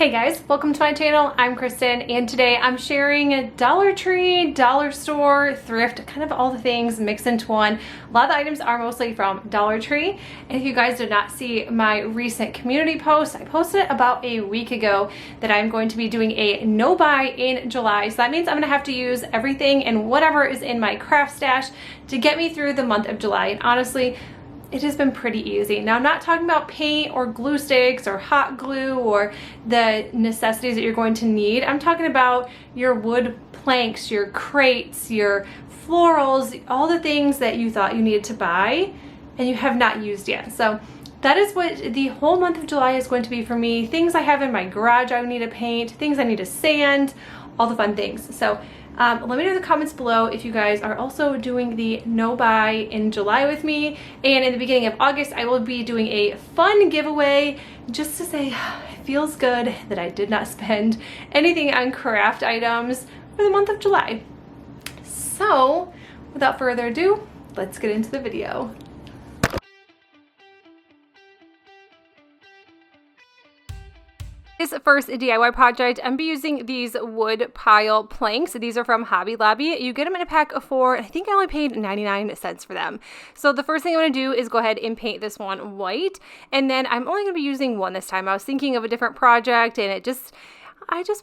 Hey guys, welcome to my channel. I'm Kristen and today I'm sharing Dollar Tree, dollar store, thrift, kind of all the things mixed into one. A lot of the items are mostly from Dollar Tree. And if you guys did not see my recent community post, I posted it about a week ago that I'm going to be doing a no buy in July. So that means I'm gonna have to use everything and whatever is in my craft stash to get me through the month of July. And honestly, it has been pretty easy. Now, I'm not talking about paint or glue sticks or hot glue or the necessities that you're going to need. I'm talking about your wood planks, your crates, your florals, all the things that you thought you needed to buy and you have not used yet. So that is what the whole month of July is going to be for me. Things I have in my garage I need to paint, things I need to sand, all the fun things. So let me know in the comments below if you guys are also doing the no buy in July with me. And in the beginning of August, I will be doing a fun giveaway just to say it feels good that I did not spend anything on craft items for the month of July. So without further ado, let's get into the video. This first DIY project, I'm be using these wood pile planks. These are from Hobby Lobby. You get them in a pack of 4, and I think I only paid 99 cents for them. So the first thing I'm going to do is go ahead and paint this one white, and then I'm only going to be using one this time. I was thinking of a different project, and I just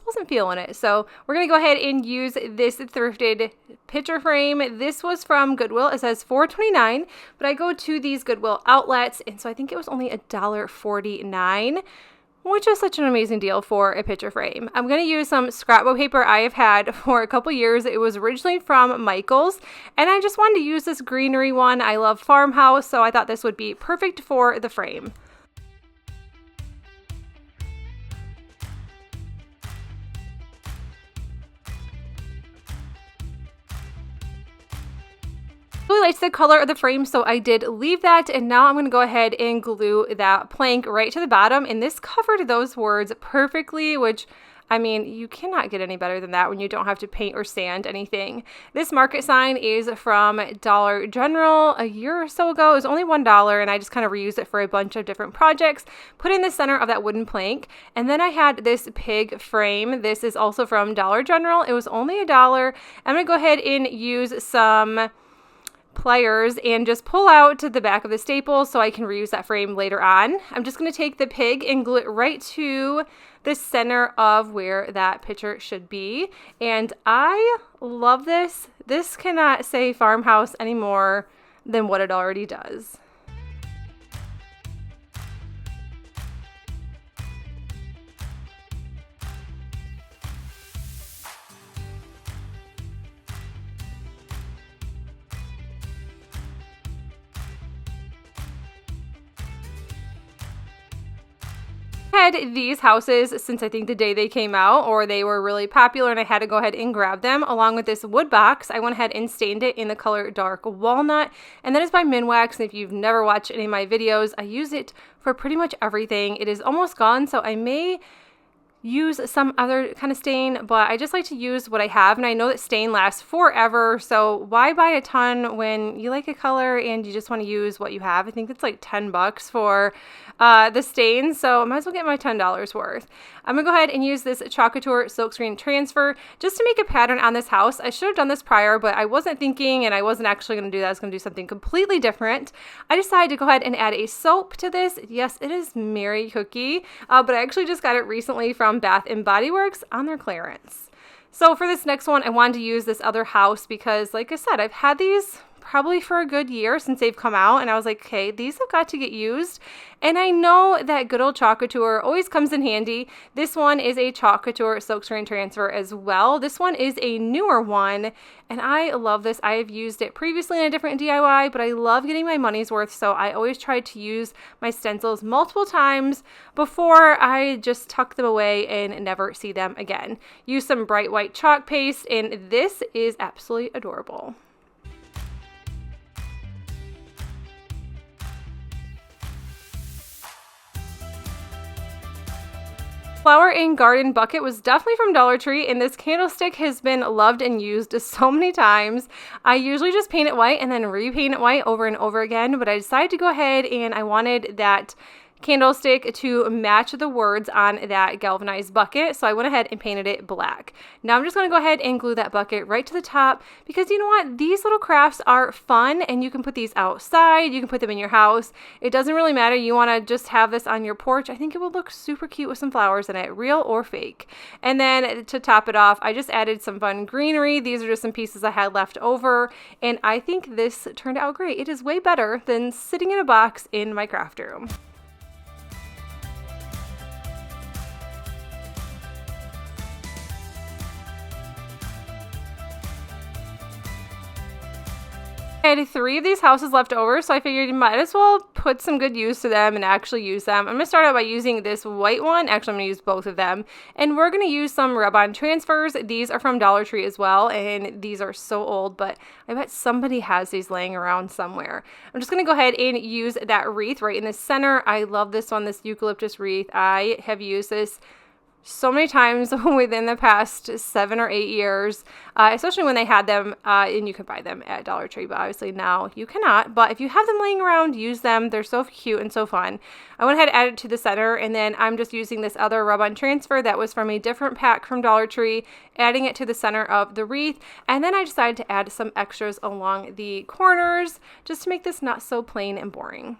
wasn't feeling it. So we're going to go ahead and use this thrifted picture frame. This was from Goodwill. It says $4.29, but I go to these Goodwill outlets, and so I think it was only $1.49. Which is such an amazing deal for a picture frame. I'm going to use some scrapbook paper I have had for a couple years. It was originally from Michael's, and I just wanted to use this greenery one. I love Farmhouse, so I thought this would be perfect for the frame. Really liked the color of the frame, so I did leave that, and now I'm going to go ahead and glue that plank right to the bottom, and this covered those words perfectly, which I mean, you cannot get any better than that when you don't have to paint or sand anything. This market sign is from Dollar General a year or so ago. It was only $1, and I just kind of reused it for a bunch of different projects. Put in the center of that wooden plank, and then I had this pig frame. This is also from Dollar General. It was only $1. I'm going to go ahead and use some pliers and just pull out to the back of the staple so I can reuse that frame later on. I'm just going to take the pig and glue it right to the center of where that picture should be. And I love this. This cannot say Farmhouse any more than what it already does. Had these houses since I think the day they came out, or they were really popular, and I had to go ahead and grab them along with this wood box. I went ahead and stained it in the color dark walnut, and that is by Minwax. And if you've never watched any of my videos, I use it for pretty much everything. It is almost gone, so I may use some other kind of stain, but I just like to use what I have, and I know that stain lasts forever, so why buy a ton when you like a color and you just want to use what you have? I think it's like $10 for the stain, so I might as well get my $10 worth. I'm gonna go ahead and use this Couture silkscreen transfer just to make a pattern on this house. I should have done this prior, but I wasn't thinking, and I wasn't actually going to do that. I was going to do something completely different. I decided to go ahead and add a soap to this. Yes, it is Mary Cookie, but I actually just got it recently from Bath & Body Works on their clearance. So for this next one, I wanted to use this other house because, like I said, I've had these probably for a good year since they've come out, and I was like, okay, these have got to get used. And I know that good old Couture always comes in handy. This one is a Couture silkscreen transfer as well. This one is a newer one, and I love this. I have used it previously in a different DIY, but I love getting my money's worth, so I always try to use my stencils multiple times before I just tuck them away and never see them again. Use some bright white chalk paste, and this is absolutely adorable. Flower and garden bucket was definitely from Dollar Tree, and this candlestick has been loved and used so many times. I usually just paint it white and then repaint it white over and over again, but I decided to go ahead and I wanted that candlestick to match the words on that galvanized bucket. So I went ahead and painted it black. Now I'm just going to go ahead and glue that bucket right to the top because you know what? These little crafts are fun and you can put these outside. You can put them in your house. It doesn't really matter. You want to just have this on your porch. I think it would look super cute with some flowers in it, real or fake. And then to top it off, I just added some fun greenery. These are just some pieces I had left over. And I think this turned out great. It is way better than sitting in a box in my craft room. I had 3 of these houses left over, so I figured you might as well put some good use to them and actually use them. I'm going to start out by using this white one. Actually, I'm going to use both of them. And we're going to use some rub-on transfers. These are from Dollar Tree as well, and these are so old, but I bet somebody has these laying around somewhere. I'm just going to go ahead and use that wreath right in the center. I love this one, this eucalyptus wreath. I have used this so many times within the past 7 or 8 years, especially when they had them, and you could buy them at Dollar Tree, but obviously now you cannot. But if you have them laying around, use them. They're so cute and so fun. I went ahead and added it to the center, and then I'm just using this other rub-on transfer that was from a different pack from Dollar Tree, adding it to the center of the wreath, and then I decided to add some extras along the corners just to make this not so plain and boring.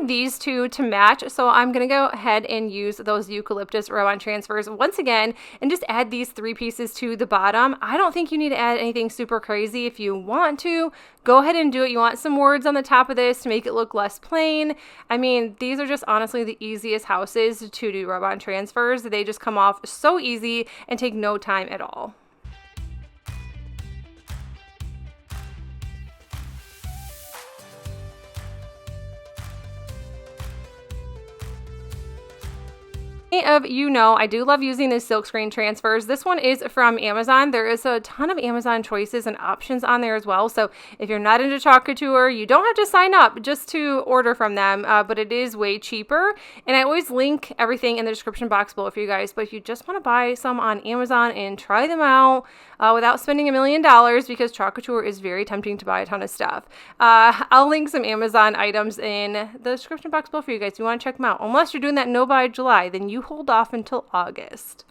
These two to match, so I'm gonna go ahead and use those eucalyptus rub-on transfers once again and just add these 3 pieces to the bottom. I don't think you need to add anything super crazy. If you want to, go ahead and do it. You want some words on the top of this to make it look less plain. I mean, these are just honestly the easiest houses to do rub-on transfers. They just come off so easy and take no time at all. Many of you know I do love using the silkscreen transfers. This one is from Amazon. There is a ton of Amazon choices and options on there as well. So if you're not into Couture, you don't have to sign up just to order from them, but it is way cheaper. And I always link everything in the description box below for you guys. But if you just want to buy some on Amazon and try them out without spending $1 million, because Couture is very tempting to buy a ton of stuff, I'll link some Amazon items in the description box below for you guys if you want to check them out. Unless you're doing that no buy July, then you hold off until August.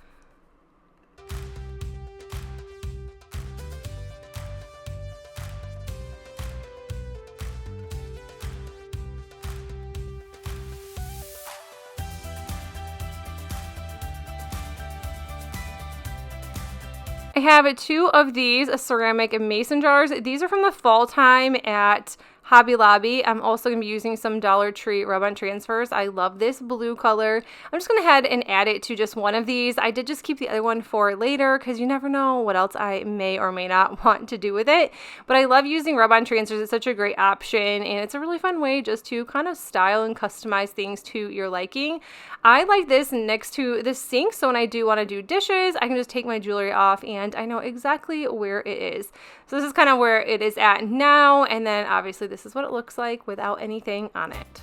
I have 2 of these ceramic mason jars. These are from the fall time at Hobby Lobby. I'm also going to be using some Dollar Tree rub-on transfers. I love this blue color. I'm just going to go ahead and add it to just one of these. I did just keep the other one for later because you never know what else I may or may not want to do with it. But I love using rub-on transfers. It's such a great option, and it's a really fun way just to kind of style and customize things to your liking. I like this next to the sink, so when I do want to do dishes, I can just take my jewelry off and I know exactly where it is. So this is kind of where it is at now, and then obviously this is what it looks like without anything on it.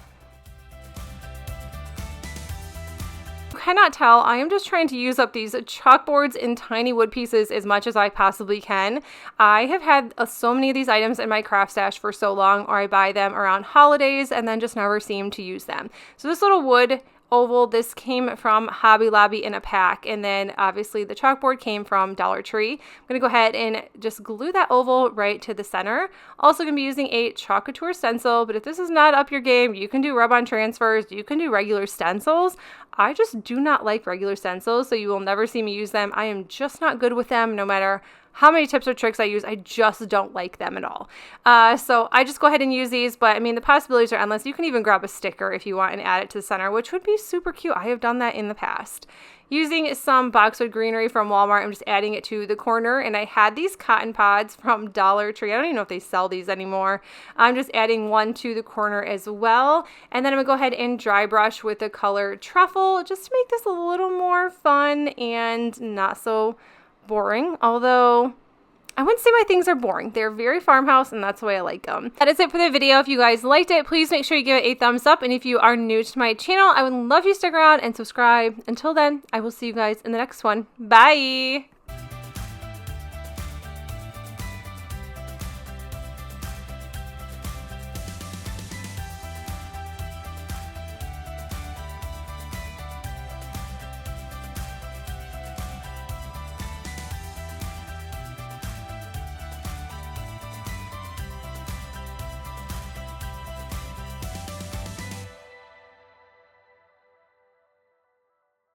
You cannot tell, I am just trying to use up these chalkboards and tiny wood pieces as much as I possibly can. I have had so many of these items in my craft stash for so long, or I buy them around holidays and then just never seem to use them. So this little wood oval, this came from Hobby Lobby in a pack, and then obviously the chalkboard came from Dollar Tree. I'm going to go ahead and just glue that oval right to the center. Also going to be using a Couture stencil, but if this is not up your game, you can do rub-on transfers, you can do regular stencils. I just do not like regular stencils, so you will never see me use them. I am just not good with them, no matter how many tips or tricks I use. I just don't like them at all. So I just go ahead and use these, but I mean, the possibilities are endless. You can even grab a sticker if you want and add it to the center, which would be super cute. I have done that in the past. Using some boxwood greenery from Walmart, I'm just adding it to the corner, and I had these cotton pods from Dollar Tree. I don't even know if they sell these anymore. I'm just adding one to the corner as well, and then I'm gonna go ahead and dry brush with the color Truffle just to make this a little more fun and not so boring, although I wouldn't say my things are boring. They're very farmhouse, and that's the way I like them. That is it for the video. If you guys liked it, please make sure you give it a thumbs up. And if you are new to my channel, I would love you to stick around and subscribe. Until then, I will see you guys in the next one. Bye!